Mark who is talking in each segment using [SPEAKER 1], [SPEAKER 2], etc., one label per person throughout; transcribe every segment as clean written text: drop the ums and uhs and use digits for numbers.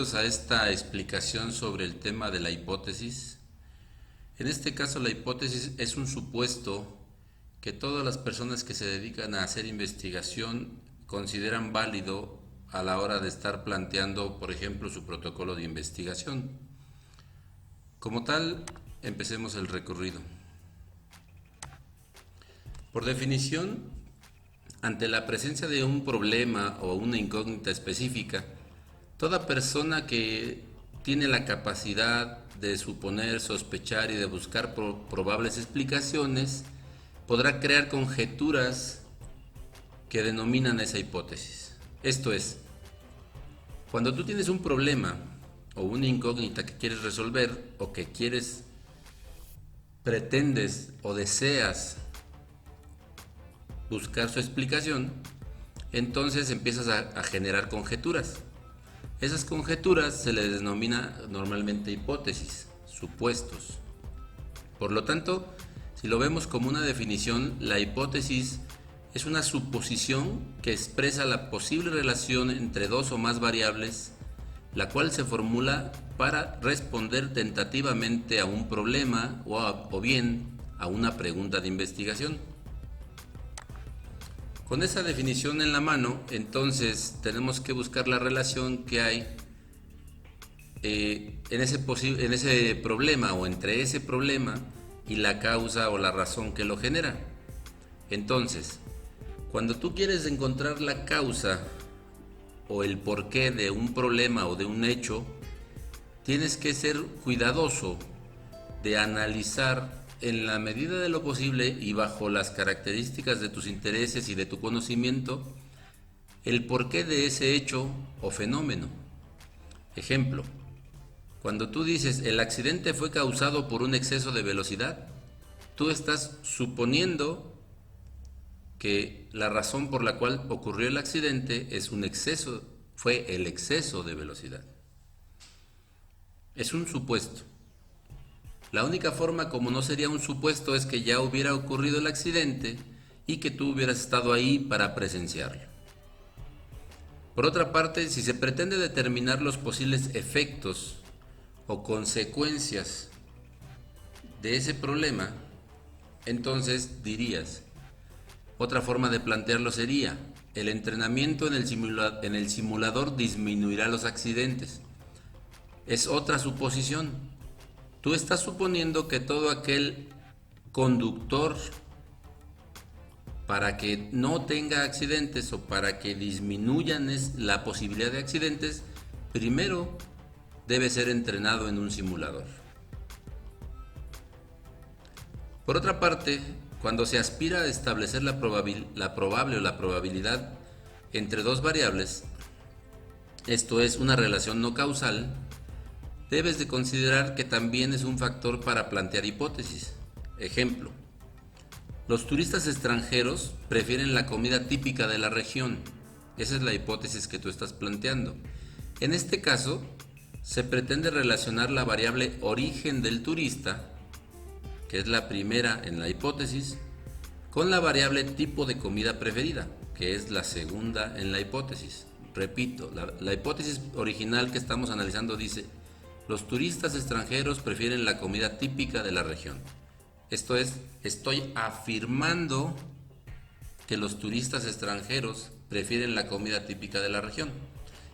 [SPEAKER 1] bienvenidos a esta explicación sobre el tema de la hipótesis. En este caso, la hipótesis es un supuesto que todas las personas que se dedican a hacer investigación consideran válido a la hora de estar planteando, por ejemplo, su protocolo de investigación. Como tal, empecemos el recorrido. Por definición, ante la presencia de un problema o una incógnita específica, toda persona que tiene la capacidad de suponer, sospechar y de buscar probables explicaciones podrá crear conjeturas que denominan esa hipótesis. Esto es, cuando tú tienes un problema o una incógnita que quieres resolver o que pretendes o deseas buscar su explicación, entonces empiezas a generar conjeturas. Esas conjeturas se les denomina normalmente hipótesis, supuestos. Por lo tanto, si lo vemos como una definición, la hipótesis es una suposición que expresa la posible relación entre dos o más variables, la cual se formula para responder tentativamente a un problema o bien a una pregunta de investigación. Con esa definición en la mano, entonces tenemos que buscar la relación que hay en ese problema o entre ese problema y la causa o la razón que lo genera. Entonces, cuando tú quieres encontrar la causa o el porqué de un problema o de un hecho, tienes que ser cuidadoso de analizar en la medida de lo posible y bajo las características de tus intereses y de tu conocimiento, el porqué de ese hecho o fenómeno. Ejemplo, cuando tú dices el accidente fue causado por un exceso de velocidad, tú estás suponiendo que la razón por la cual ocurrió el accidente fue el exceso de velocidad. Es un supuesto. La única forma como no sería un supuesto es que ya hubiera ocurrido el accidente y que tú hubieras estado ahí para presenciarlo. Por otra parte, si se pretende determinar los posibles efectos o consecuencias de ese problema, entonces dirías, otra forma de plantearlo sería, el entrenamiento en el simulador disminuirá los accidentes. Es otra suposición. Tú estás suponiendo que todo aquel conductor, para que no tenga accidentes o para que disminuyan la posibilidad de accidentes, primero debe ser entrenado en un simulador. Por otra parte, cuando se aspira a establecer la probable o la probabilidad entre dos variables, esto es una relación no causal, debes de considerar que también es un factor para plantear hipótesis. Ejemplo, los turistas extranjeros prefieren la comida típica de la región. Esa es la hipótesis que tú estás planteando. En este caso, se pretende relacionar la variable origen del turista, que es la primera en la hipótesis, con la variable tipo de comida preferida, que es la segunda en la hipótesis. Repito, la hipótesis original que estamos analizando dice: los turistas extranjeros prefieren la comida típica de la región. Esto es, estoy afirmando que los turistas extranjeros prefieren la comida típica de la región.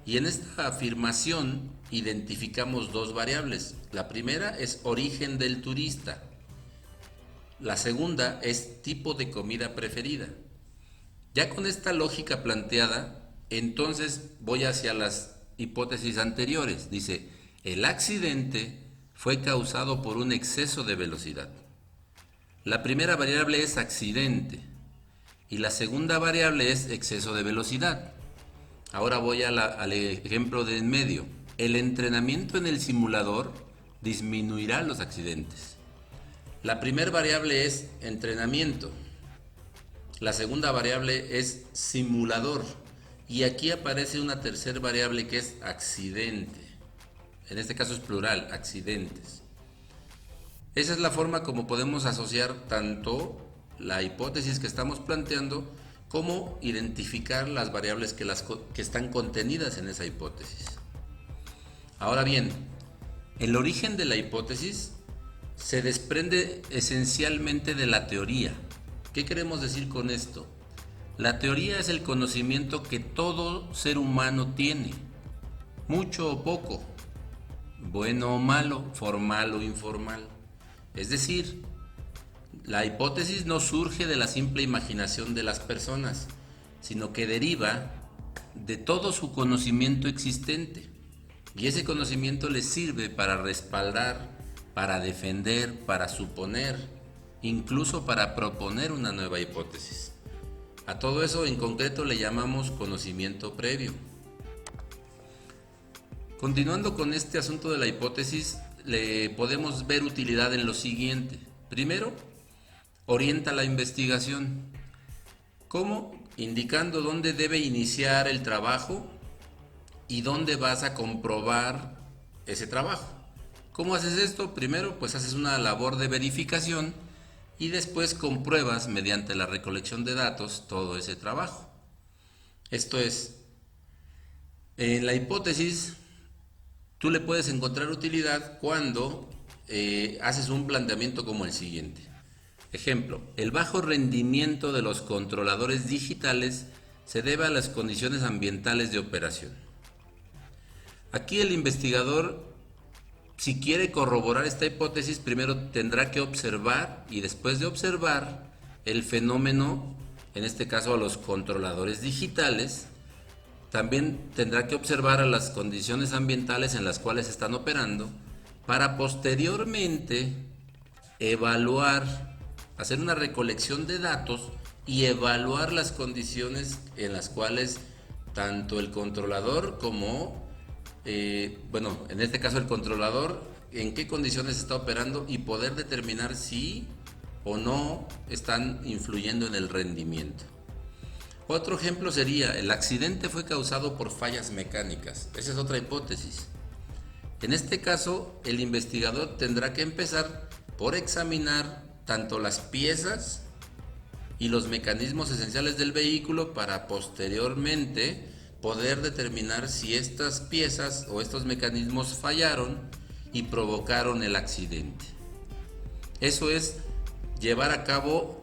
[SPEAKER 1] Y en esta afirmación identificamos dos variables. La primera es origen del turista. La segunda es tipo de comida preferida. Ya con esta lógica planteada, entonces voy hacia las hipótesis anteriores. Dice, el accidente fue causado por un exceso de velocidad. La primera variable es accidente y la segunda variable es exceso de velocidad. Ahora voy al ejemplo de en medio. El entrenamiento en el simulador disminuirá los accidentes. La primera variable es entrenamiento. La segunda variable es simulador. Y aquí aparece una tercera variable que es accidente. En este caso es plural, accidentes. Esa es la forma como podemos asociar tanto la hipótesis que estamos planteando como identificar las variables que están contenidas en esa hipótesis. Ahora bien, el origen de la hipótesis se desprende esencialmente de la teoría. ¿Qué queremos decir con esto? La teoría es el conocimiento que todo ser humano tiene, mucho o poco, bueno o malo, formal o informal. Es decir, la hipótesis no surge de la simple imaginación de las personas, sino que deriva de todo su conocimiento existente. Y ese conocimiento les sirve para respaldar, para defender, para suponer, incluso para proponer una nueva hipótesis. A todo eso en concreto le llamamos conocimiento previo. Continuando con este asunto de la hipótesis, le podemos ver utilidad en lo siguiente. Primero, orienta la investigación. ¿Cómo? Indicando dónde debe iniciar el trabajo y dónde vas a comprobar ese trabajo. ¿Cómo haces esto? Primero, pues haces una labor de verificación y después compruebas mediante la recolección de datos todo ese trabajo. Esto es, en la hipótesis tú le puedes encontrar utilidad cuando haces un planteamiento como el siguiente. Ejemplo, el bajo rendimiento de los controladores digitales se debe a las condiciones ambientales de operación. Aquí el investigador, si quiere corroborar esta hipótesis, primero tendrá que observar y después de observar el fenómeno, en este caso a los controladores digitales, también tendrá que observar a las condiciones ambientales en las cuales están operando para posteriormente evaluar, hacer una recolección de datos y evaluar las condiciones en las cuales tanto el controlador como en este caso el controlador, en qué condiciones está operando y poder determinar si o no están influyendo en el rendimiento. Otro ejemplo sería, el accidente fue causado por fallas mecánicas. Esa es otra hipótesis. En este caso, el investigador tendrá que empezar por examinar tanto las piezas y los mecanismos esenciales del vehículo para posteriormente poder determinar si estas piezas o estos mecanismos fallaron y provocaron el accidente. Eso es llevar a cabo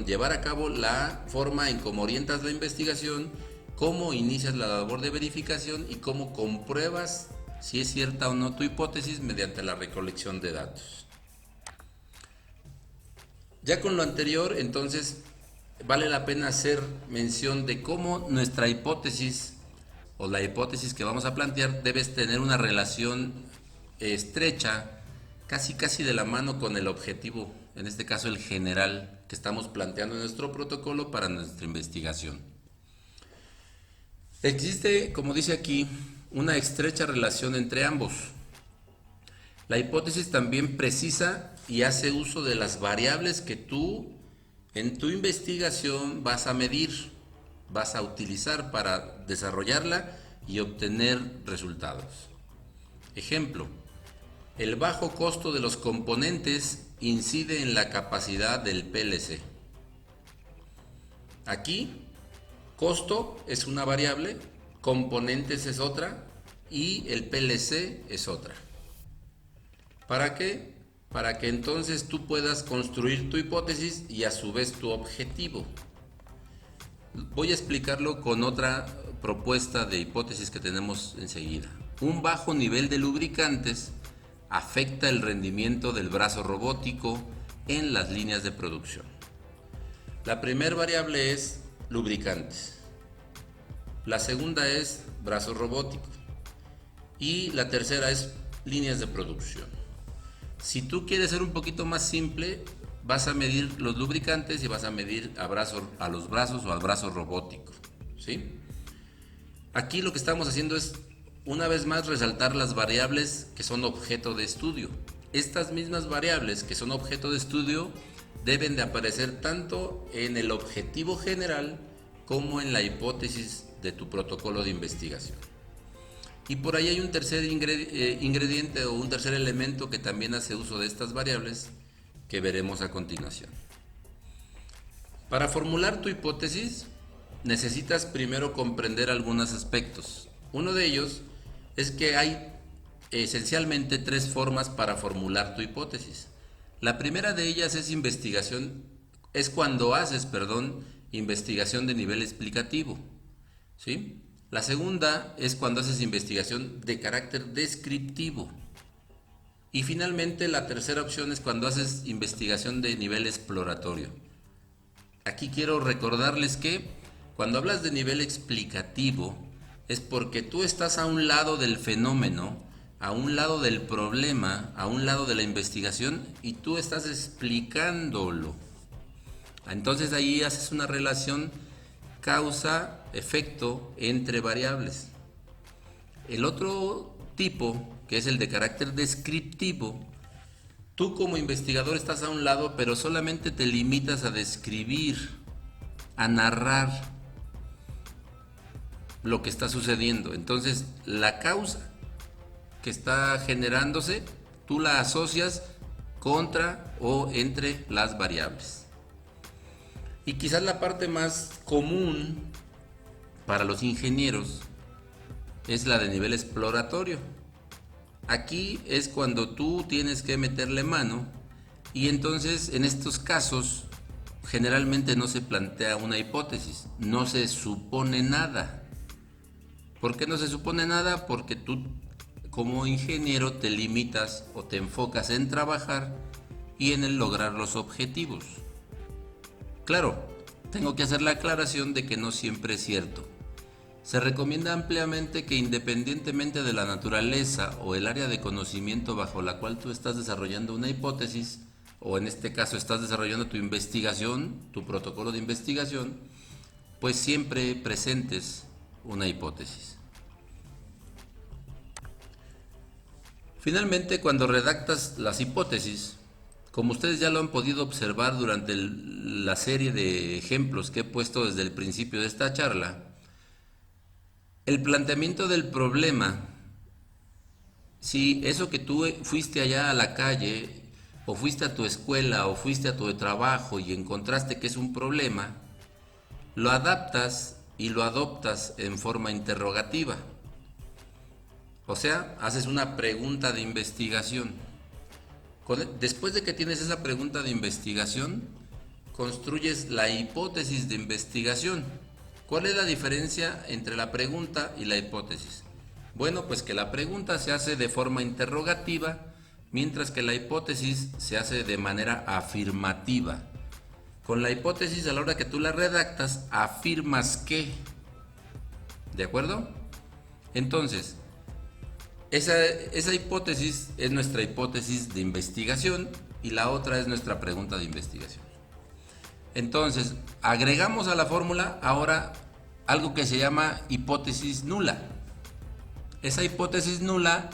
[SPEAKER 1] llevar a cabo la forma en cómo orientas la investigación, cómo inicias la labor de verificación y cómo compruebas si es cierta o no tu hipótesis mediante la recolección de datos. Ya con lo anterior, entonces, vale la pena hacer mención de cómo nuestra hipótesis o la hipótesis que vamos a plantear debe tener una relación estrecha, casi de la mano con el objetivo, en este caso el general que estamos planteando en nuestro protocolo para nuestra investigación. Existe, como dice aquí, una estrecha relación entre ambos. La hipótesis también precisa y hace uso de las variables que tú en tu investigación vas a medir, vas a utilizar para desarrollarla y obtener resultados. Ejemplo, el bajo costo de los componentes incide en la capacidad del PLC. Aquí, costo es una variable, componentes es otra y el PLC es otra. ¿Para qué? Para que entonces tú puedas construir tu hipótesis y a su vez tu objetivo. Voy a explicarlo con otra propuesta de hipótesis que tenemos enseguida. Un bajo nivel de lubricantes afecta el rendimiento del brazo robótico en las líneas de producción. La primera variable es lubricantes. La segunda es brazo robótico. Y la tercera es líneas de producción. Si tú quieres ser un poquito más simple, vas a medir los lubricantes y vas a medir a los brazos o al brazo robótico, ¿sí? Aquí lo que estamos haciendo es, una vez más, resaltar las variables que son objeto de estudio. Estas mismas variables que son objeto de estudio deben de aparecer tanto en el objetivo general como en la hipótesis de tu protocolo de investigación. Y por ahí hay un tercer ingrediente o un tercer elemento que también hace uso de estas variables que veremos a continuación. Para formular tu hipótesis necesitas primero comprender algunos aspectos. Uno de ellos es que hay esencialmente tres formas para formular tu hipótesis. La primera de ellas es cuando haces, investigación de nivel explicativo, ¿sí? La segunda es cuando haces investigación de carácter descriptivo. Y finalmente la tercera opción es cuando haces investigación de nivel exploratorio. Aquí quiero recordarles que cuando hablas de nivel explicativo es porque tú estás a un lado del fenómeno, a un lado del problema, a un lado de la investigación y tú estás explicándolo. Entonces ahí haces una relación causa-efecto entre variables. El otro tipo, que es el de carácter descriptivo, tú como investigador estás a un lado, pero solamente te limitas a describir, a narrar lo que está sucediendo. Entonces, la causa que está generándose, tú la asocias contra o entre las variables. Y quizás la parte más común para los ingenieros es la de nivel exploratorio. Aquí es cuando tú tienes que meterle mano y entonces en estos casos generalmente no se plantea una hipótesis, no se supone nada. ¿Por qué no se supone nada? Porque tú como ingeniero te limitas o te enfocas en trabajar y en el lograr los objetivos. Claro, tengo que hacer la aclaración de que no siempre es cierto. Se recomienda ampliamente que independientemente de la naturaleza o el área de conocimiento bajo la cual tú estás desarrollando una hipótesis, o en este caso estás desarrollando tu investigación, tu protocolo de investigación, pues siempre presentes una hipótesis. Finalmente, cuando redactas las hipótesis, como ustedes ya lo han podido observar durante la serie de ejemplos que he puesto desde el principio de esta charla, el planteamiento del problema, si eso que tú fuiste allá a la calle, o fuiste a tu escuela, o fuiste a tu trabajo y encontraste que es un problema, lo adaptas y lo adoptas en forma interrogativa. O sea, haces una pregunta de investigación. Después de que tienes esa pregunta de investigación, construyes la hipótesis de investigación. ¿Cuál es la diferencia entre la pregunta y la hipótesis? Bueno, pues que la pregunta se hace de forma interrogativa, mientras que la hipótesis se hace de manera afirmativa. Con la hipótesis, a la hora que tú la redactas, afirmas que. ¿De acuerdo? Entonces, esa hipótesis es nuestra hipótesis de investigación y la otra es nuestra pregunta de investigación. Entonces, agregamos a la fórmula ahora algo que se llama hipótesis nula. Esa hipótesis nula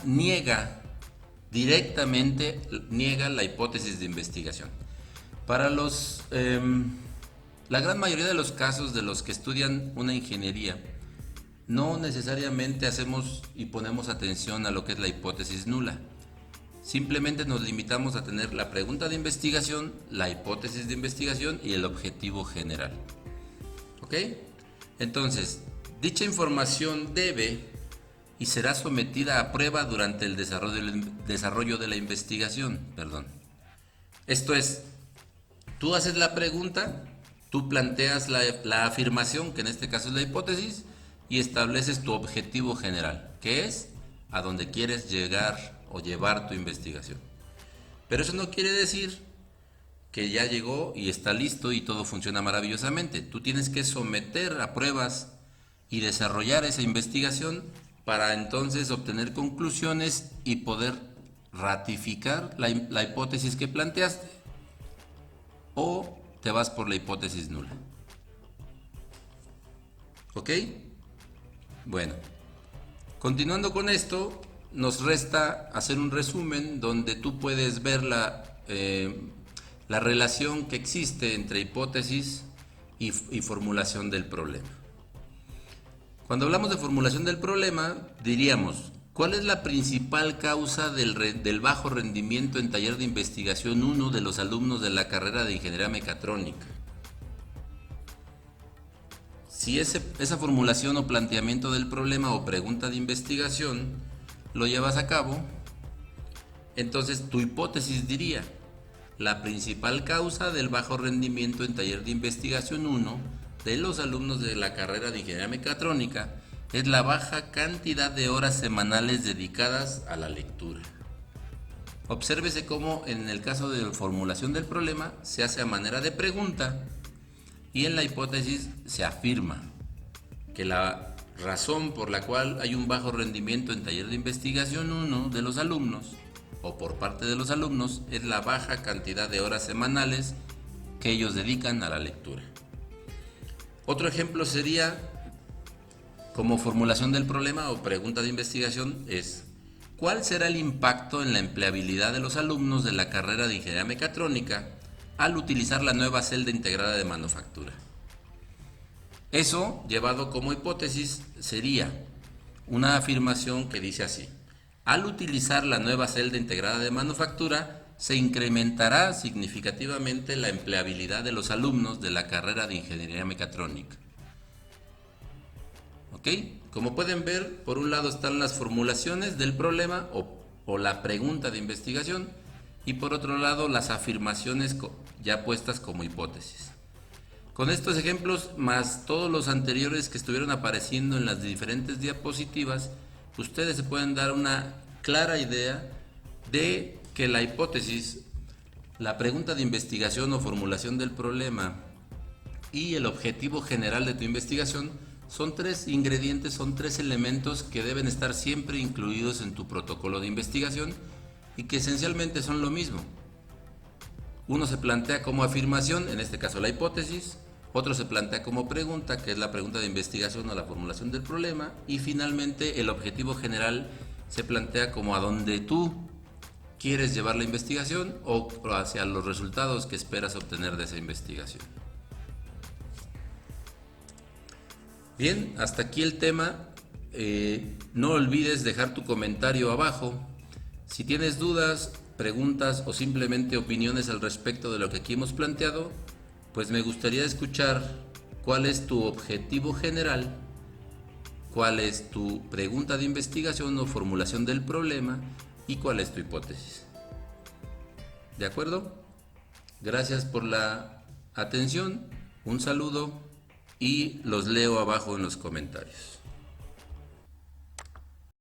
[SPEAKER 1] directamente niega la hipótesis de investigación. Para la gran mayoría de los casos de los que estudian una ingeniería, no necesariamente hacemos y ponemos atención a lo que es la hipótesis nula. Simplemente nos limitamos a tener la pregunta de investigación, la hipótesis de investigación y el objetivo general. ¿Ok? Entonces, dicha información debe y será sometida a prueba durante el desarrollo de la investigación. Esto es, tú haces la pregunta, tú planteas la afirmación, que en este caso es la hipótesis, y estableces tu objetivo general, que es a donde quieres llegar o llevar tu investigación. Pero eso no quiere decir que ya llegó y está listo y todo funciona maravillosamente. Tú tienes que someter a pruebas y desarrollar esa investigación para entonces obtener conclusiones y poder ratificar la hipótesis que planteaste, o te vas por la hipótesis nula. ¿Ok? Bueno, continuando con esto, nos resta hacer un resumen donde tú puedes ver la relación que existe entre hipótesis y formulación del problema. Cuando hablamos de formulación del problema, diríamos, ¿cuál es la principal causa del bajo rendimiento en taller de investigación 1 de los alumnos de la carrera de Ingeniería Mecatrónica? Si esa formulación o planteamiento del problema o pregunta de investigación lo llevas a cabo, entonces tu hipótesis diría: la principal causa del bajo rendimiento en taller de investigación 1 de los alumnos de la carrera de Ingeniería Mecatrónica es la baja cantidad de horas semanales dedicadas a la lectura. Obsérvese cómo en el caso de formulación del problema se hace a manera de pregunta y en la hipótesis se afirma que la razón por la cual hay un bajo rendimiento en taller de investigación 1 de los alumnos o por parte de los alumnos es la baja cantidad de horas semanales que ellos dedican a la lectura. Otro ejemplo sería, como formulación del problema o pregunta de investigación, es: ¿cuál será el impacto en la empleabilidad de los alumnos de la carrera de Ingeniería Mecatrónica al utilizar la nueva celda integrada de manufactura? Eso, llevado como hipótesis, sería una afirmación que dice así: al utilizar la nueva celda integrada de manufactura, se incrementará significativamente la empleabilidad de los alumnos de la carrera de Ingeniería Mecatrónica. ¿Ok? Como pueden ver, por un lado están las formulaciones del problema o la pregunta de investigación, y por otro lado las afirmaciones ya puestas como hipótesis. Con estos ejemplos, más todos los anteriores que estuvieron apareciendo en las diferentes diapositivas, ustedes se pueden dar una clara idea de que la hipótesis, la pregunta de investigación o formulación del problema y el objetivo general de tu investigación son tres ingredientes, son tres elementos que deben estar siempre incluidos en tu protocolo de investigación y que esencialmente son lo mismo. Uno se plantea como afirmación, en este caso la hipótesis; otro se plantea como pregunta, que es la pregunta de investigación o la formulación del problema; y finalmente el objetivo general se plantea como a donde tú quieres llevar la investigación o hacia los resultados que esperas obtener de esa investigación. Bien, hasta aquí el tema. No olvides dejar tu comentario abajo. Si tienes dudas, preguntas o simplemente opiniones al respecto de lo que aquí hemos planteado, pues me gustaría escuchar cuál es tu objetivo general, cuál es tu pregunta de investigación o formulación del problema y cuál es tu hipótesis. ¿De acuerdo? Gracias por la atención, un saludo y los leo abajo en los comentarios.